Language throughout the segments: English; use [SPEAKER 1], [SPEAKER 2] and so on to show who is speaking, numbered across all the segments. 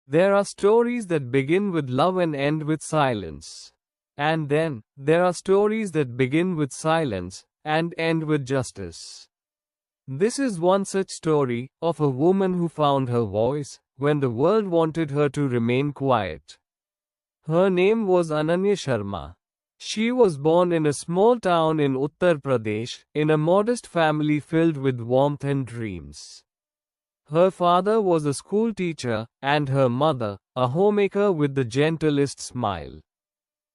[SPEAKER 1] There are stories that begin with love and end with silence. And then, there are stories that begin with silence and end with justice. This is one such story of a woman who found her voice when the world wanted her to remain quiet. Her name was Ananya Sharma. She was born in a small town in Uttar Pradesh, in a modest family filled with warmth and dreams. Her father was a school teacher, and her mother, a homemaker with the gentlest smile.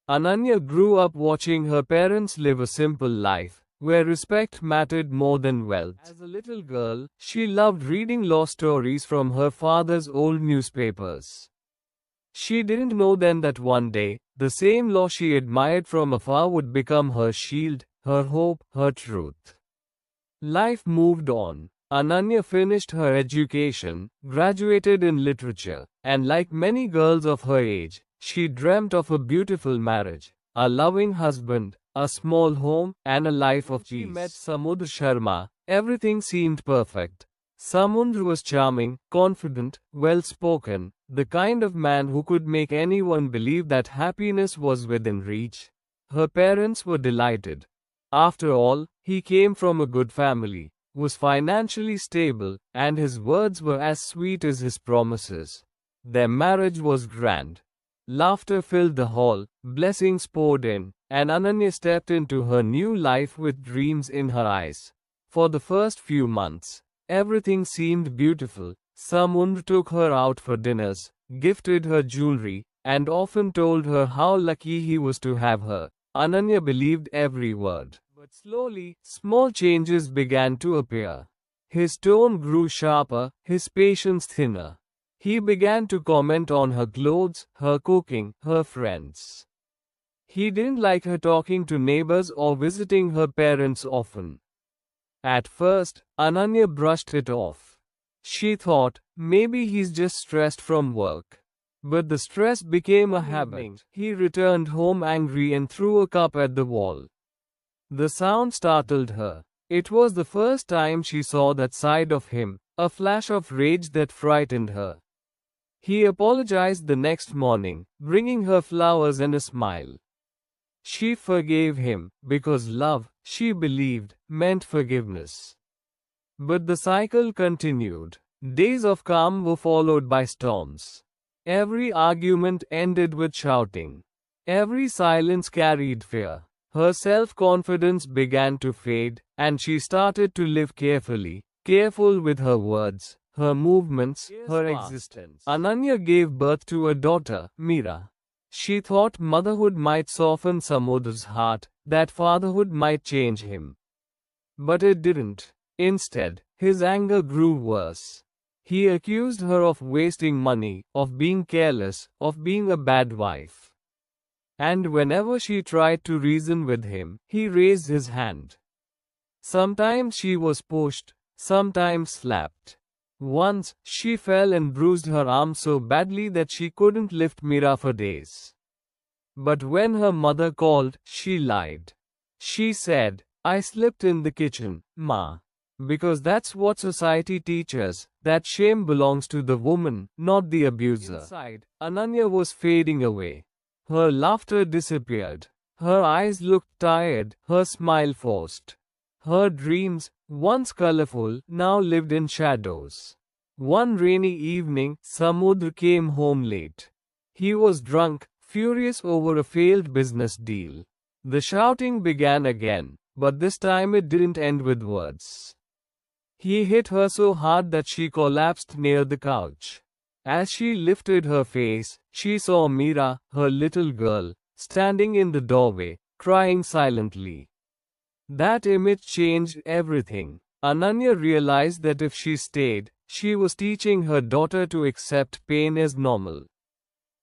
[SPEAKER 1] Ananya grew up watching her parents live a simple life, where respect mattered more than wealth. As a little girl, she loved reading law stories from her father's old newspapers. She didn't know then that one day, the same law she admired from afar would become her shield, her hope, her truth. Life moved on. Ananya finished her education, graduated in literature, and like many girls of her age, she dreamt of a beautiful marriage, a loving husband, a small home, and a life of peace. She met Samudra Sharma. Everything seemed perfect. Samudra was charming, confident, well-spoken, the kind of man who could make anyone believe that happiness was within reach. Her parents were delighted. After all, he came from a good family, was financially stable, and his words were as sweet as his promises. Their marriage was grand. Laughter filled the hall, blessings poured in, and Ananya stepped into her new life with dreams in her eyes. For the first few months, everything seemed beautiful. Samudra took her out for dinners, gifted her jewelry, and often told her how lucky he was to have her. Ananya believed every word. But slowly, small changes began to appear. His tone grew sharper, his patience thinner. He began to comment on her clothes, her cooking, her friends. He didn't like her talking to neighbors or visiting her parents often. At first, Ananya brushed it off. She thought, maybe he's just stressed from work. But the stress became a habit. He returned home angry and threw a cup at the wall. The sound startled her. It was the first time she saw that side of him, a flash of rage that frightened her. He apologized the next morning, bringing her flowers and a smile. She forgave him, because love, she believed, meant forgiveness. But the cycle continued. Days of calm were followed by storms. Every argument ended with shouting. Every silence carried fear. Her self-confidence began to fade, and she started to live carefully, careful with her words, her movements, her existence. Ananya gave birth to a daughter, Meera. She thought motherhood might soften Samudra's heart, that fatherhood might change him. But it didn't. Instead, his anger grew worse. He accused her of wasting money, of being careless, of being a bad wife. And whenever she tried to reason with him, he raised his hand. Sometimes she was pushed, sometimes slapped. Once, she fell and bruised her arm so badly that she couldn't lift Meera for days. But when her mother called, she lied. She said, "I slipped in the kitchen, Ma." Because that's what society teaches, that shame belongs to the woman, not the abuser. Inside, Ananya was fading away. Her laughter disappeared. Her eyes looked tired, her smile forced. Her dreams, once colorful, now lived in shadows. One rainy evening, Samudra came home late. He was drunk, furious over a failed business deal. The shouting began again, but this time it didn't end with words. He hit her so hard that she collapsed near the couch. As she lifted her face, she saw Meera, her little girl, standing in the doorway, crying silently. That image changed everything. Ananya realized that if she stayed, she was teaching her daughter to accept pain as normal.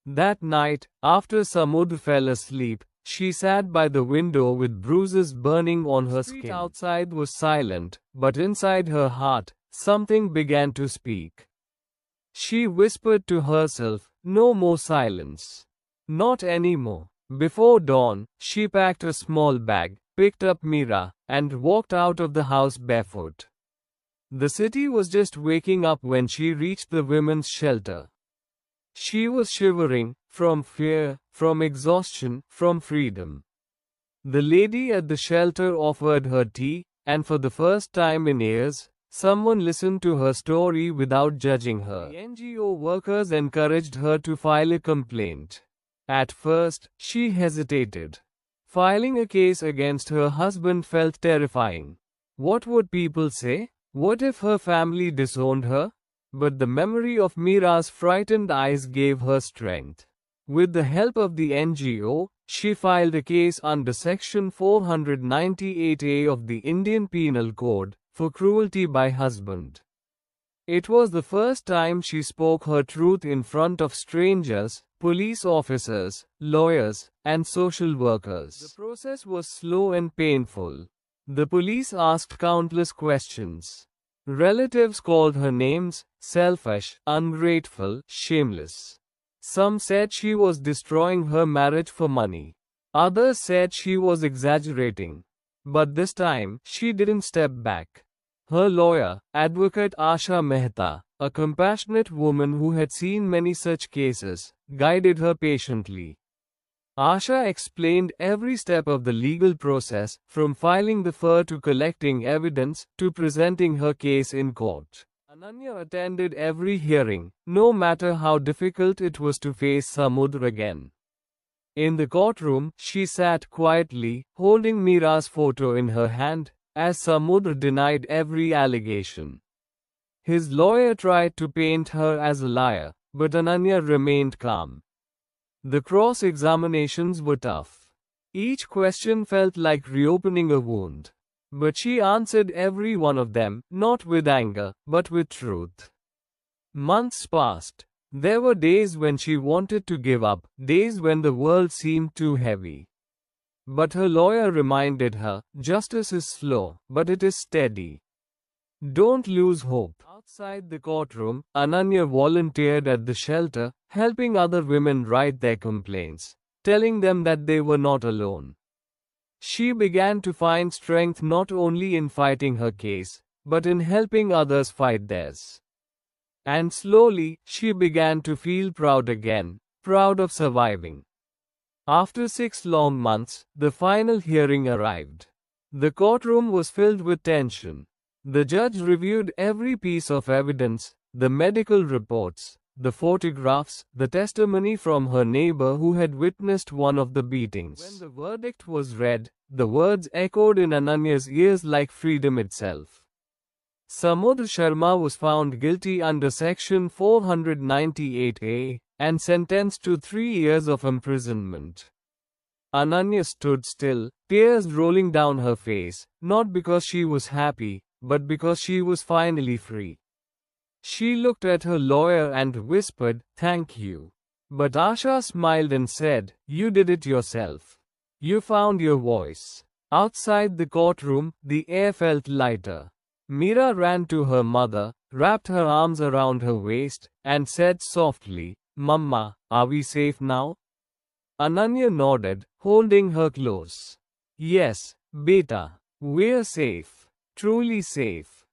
[SPEAKER 1] That night, after Samudra fell asleep, she sat by the window with bruises burning on her skin. The street outside was silent, but inside her heart, something began to speak. She whispered to herself, "No more silence. Not anymore." Before dawn, she packed a small bag, picked up Meera, and walked out of the house barefoot. The city was just waking up when she reached the women's shelter. She was shivering, from fear, from exhaustion, from freedom. The lady at the shelter offered her tea, and for the first time in years, someone listened to her story without judging her. The NGO workers encouraged her to file a complaint. At first, she hesitated. Filing a case against her husband felt terrifying. What would people say? What if her family disowned her? But the memory of Mira's frightened eyes gave her strength. With the help of the NGO, she filed a case under Section 498A of the Indian Penal Code for cruelty by husband. It was the first time she spoke her truth in front of strangers, police officers, lawyers, and social workers. The process was slow and painful. The police asked countless questions. Relatives called her names: selfish, ungrateful, shameless. Some said she was destroying her marriage for money. Others said she was exaggerating. But this time, she didn't step back. Her lawyer, Advocate Asha Mehta, a compassionate woman who had seen many such cases, guided her patiently. Asha explained every step of the legal process, from filing the FIR to collecting evidence, to presenting her case in court. Ananya attended every hearing, no matter how difficult it was to face Samudra again. In the courtroom, she sat quietly, holding Mira's photo in her hand, as Samudra denied every allegation. His lawyer tried to paint her as a liar, but Ananya remained calm. The cross-examinations were tough. Each question felt like reopening a wound. But she answered every one of them, not with anger, but with truth. Months passed. There were days when she wanted to give up, days when the world seemed too heavy. But her lawyer reminded her, justice is slow, but it is steady. Don't lose hope. Outside the courtroom, Ananya volunteered at the shelter, helping other women write their complaints, telling them that they were not alone. She began to find strength not only in fighting her case, but in helping others fight theirs. And slowly, she began to feel proud again, proud of surviving. After 6 long months, the final hearing arrived. The courtroom was filled with tension. The judge reviewed every piece of evidence, the medical reports, the photographs, the testimony from her neighbor who had witnessed one of the beatings. When the verdict was read, the words echoed in Ananya's ears like freedom itself. Samudra Sharma was found guilty under Section 498A and sentenced to 3 years of imprisonment. Ananya stood still, tears rolling down her face, not because she was happy, but because she was finally free. She looked at her lawyer and whispered, "Thank you." But Asha smiled and said, "You did it yourself. You found your voice." Outside the courtroom, the air felt lighter. Mira ran to her mother, wrapped her arms around her waist, and said softly, "Mama, are we safe now?" Ananya nodded, holding her close. "Yes, beta, we're safe. Truly safe."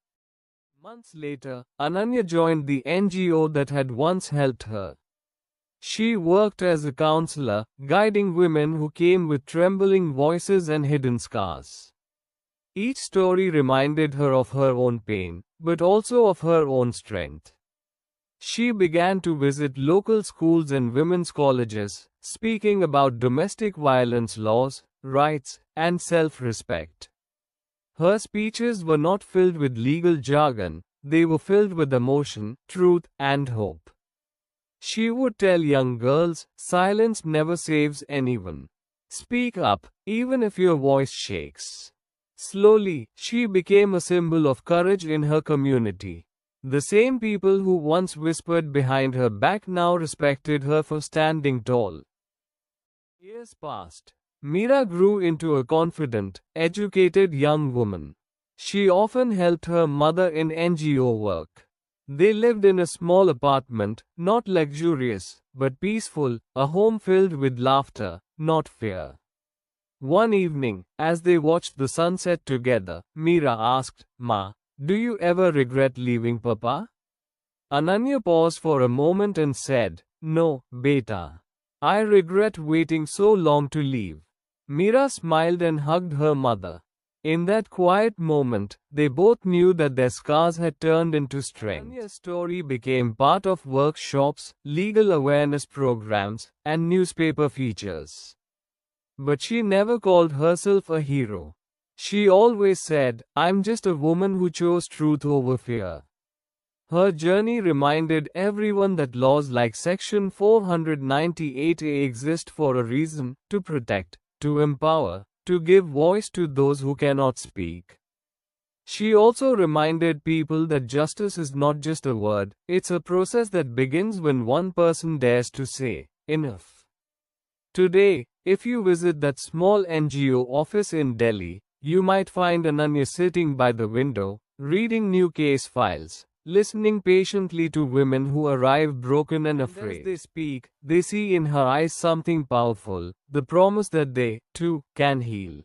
[SPEAKER 1] Months later, Ananya joined the NGO that had once helped her. She worked as a counselor, guiding women who came with trembling voices and hidden scars. Each story reminded her of her own pain, but also of her own strength. She began to visit local schools and women's colleges, speaking about domestic violence laws, rights, and self-respect. Her speeches were not filled with legal jargon, they were filled with emotion, truth, and hope. She would tell young girls, silence never saves anyone. Speak up, even if your voice shakes. Slowly, she became a symbol of courage in her community. The same people who once whispered behind her back now respected her for standing tall. Years passed. Mira grew into a confident, educated young woman. She often helped her mother in NGO work. They lived in a small apartment, not luxurious, but peaceful, a home filled with laughter, not fear. One evening, as they watched the sunset together, Mira asked, "Ma, do you ever regret leaving Papa?" Ananya paused for a moment and said, No, beta. I regret waiting so long to leave. Mira smiled and hugged her mother. In that quiet moment, they both knew that their scars had turned into strength. Ananya's story became part of workshops, legal awareness programs, and newspaper features. But she never called herself a hero. She always said, "I'm just a woman who chose truth over fear." Her journey reminded everyone that laws like Section 498A exist for a reason: to protect, to empower, to give voice to those who cannot speak. She also reminded people that justice is not just a word, it's a process that begins when one person dares to say, "Enough." Today, if you visit that small NGO office in Delhi, you might find Ananya sitting by the window, reading new case files, listening patiently to women who arrive broken and afraid. As they speak, they see in her eyes something powerful: the promise that they, too, can heal.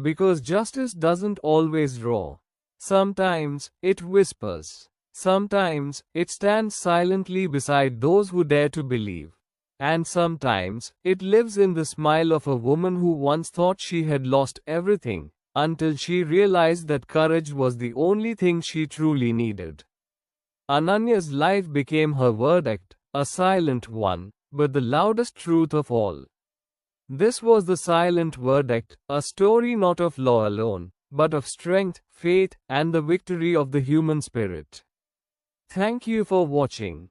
[SPEAKER 1] Because justice doesn't always roar. Sometimes, it whispers. Sometimes, it stands silently beside those who dare to believe. And sometimes, it lives in the smile of a woman who once thought she had lost everything, until she realized that courage was the only thing she truly needed. Ananya's life became her verdict, a silent one, but the loudest truth of all. This was the silent verdict, a story not of law alone, but of strength, faith, and the victory of the human spirit. Thank you for watching.